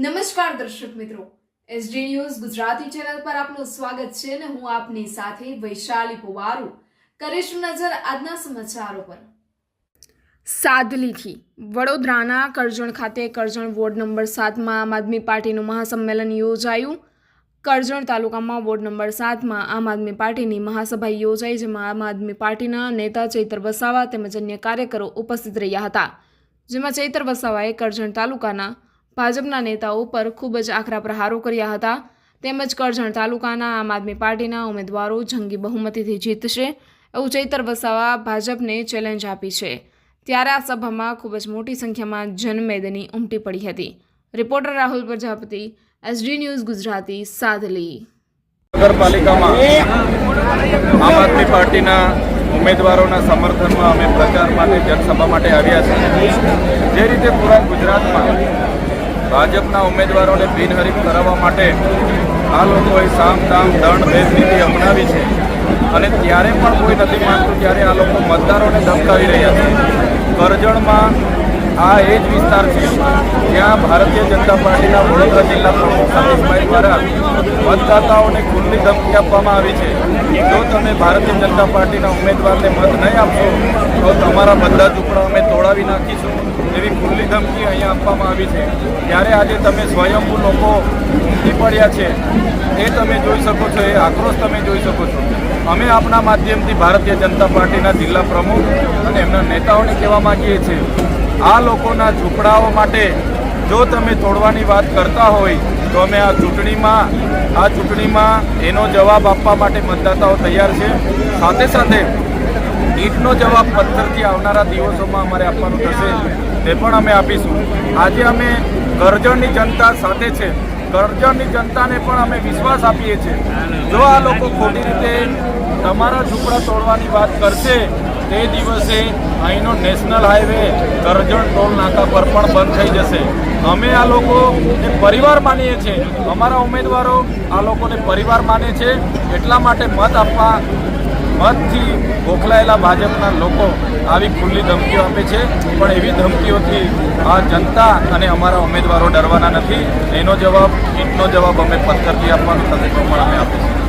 નમસ્કાર દર્શક મિત્રો, એસડી ન્યૂઝ ગુજરાતી ચેનલ પર આપનું સ્વાગત છે અને હું આપની સાથે વૈશાલી પોવારુ કરીશું નજર આજના સમાચારો પર। સાદલીથી વડોદરાના કરજણ ખાતે કરજણ વોર્ડ નંબર 7માં આમ આદમી પાર્ટીનું મહાસંમેલન યોજાયું। કરજણ તાલુકામાં વોર્ડ નંબર 7માં આમ આદમી પાર્ટીની મહાસભા યોજાઈ, જેમાં આમ આદમી પાર્ટીના નેતા ચૈતર વસાવા તેમજ અન્ય કાર્યકરો ઉપસ્થિત રહ્યા હતા, જેમાં ચૈતર વસાવાએ કરજણ તાલુકાના ભાજપના નેતાઓ પર ખૂબ જ આકરા પ્રહારો કર્યા હતા, તેમજ કરજણ તાલુકાના આમ આદમી પાર્ટીના ઉમેદવારો જંગી બહુમતીથી જીતશે એવું ચૈતર વસાવા ભાજપને ચેલેન્જ આપી છે। ત્યારે આ સભામાં ખૂબ જ મોટી સંખ્યામાં જનમેદની ઉમટી પડી હતી। Reporter Rahul Prajapati, SD news Gujarati, Sadli. નગરપાલિકામાં આમ આદમી પાર્ટીના ઉમેદવારોના સમર્થનમાં અમે પ્રચાર માટે જનસભા માટે આવ્યા છીએ। જે રીતે પૂરા ગુજરાતમાં ભાજપના ઉમેદવારોને બિનહરીફ કરાવવા માટે આ લોકોએ સામ દામ દંડ ભેદ નીતિ અપનાવી છે અને ત્યારે પણ કોઈ નથી માનતું, ત્યારે આ લોકો મતદારોને ધમકાવી રહ્યા છે। કરજણમાં આ એ જ વિસ્તાર છે જ્યાં ભારતીય જનતા પાર્ટીના વડોદરા જિલ્લા પ્રમુખ સતીશભાઈ દ્વારા મતદાતાઓને ખુલ્લી ધમકી આપવામાં આવી છે, જો તમે ભારતીય જનતા પાર્ટીના ઉમેદવારને મત નહીં આપશો તો તમારા બધા ઝૂંપડા અમે તોડાવી નાખીશું, એવી ખુલ્લી ધમકી અહીંયા આપવામાં આવી છે। ત્યારે આજે તમે સ્વયંભૂ લોકો ઉમટી પડ્યા છે એ તમે જોઈ શકો છો, એ આક્રોશ તમે જોઈ શકો છો। અમે આપના માધ્યમથી ભારતીય જનતા પાર્ટીના જિલ્લા પ્રમુખ અને એમના નેતાઓને કહેવા માગીએ છીએ, આ લોકોના ઝૂંપડાઓ માટે જો તમે તોડવાની વાત કરતા હોય તો અમે આ ચૂંટણીમાં એનો જવાબ આપવા માટે મતદાતાઓ તૈયાર છે। સાથે સાથે ઈંટનો જવાબ પથ્થરથી આવનારા દિવસોમાં અમારે આપવાનું થશે, તે પણ અમે આપીશું। આજે અમે કરજણની જનતા સાથે છે, કરજણની જનતાને પણ અમે વિશ્વાસ આપીએ છીએ, જો આ લોકો ખોટી રીતે તમારા ઝૂંપડા તોડવાની વાત કરશે તે દિવસે અહીંનો નેશનલ હાઈવે કરજણ ટોલ નાકા પર પણ બંધ થઈ જશે। અમે આ લોકોને પરિવાર માનીએ છીએ, અમારા ઉમેદવારો આ લોકોને પરિવાર માને છે, એટલા માટે મતથી ગોખલાયેલા ભાજપના લોકો આવી ખુલ્લી ધમકીઓ આપે છે, પણ એવી ધમકીઓથી આ જનતા અને અમારા ઉમેદવારો ડરવાના નથી। એનો જવાબ ઈંટનો જવાબ અમે પથ્થરથી આપવાનું થશે તો પણ અમે આપીશું।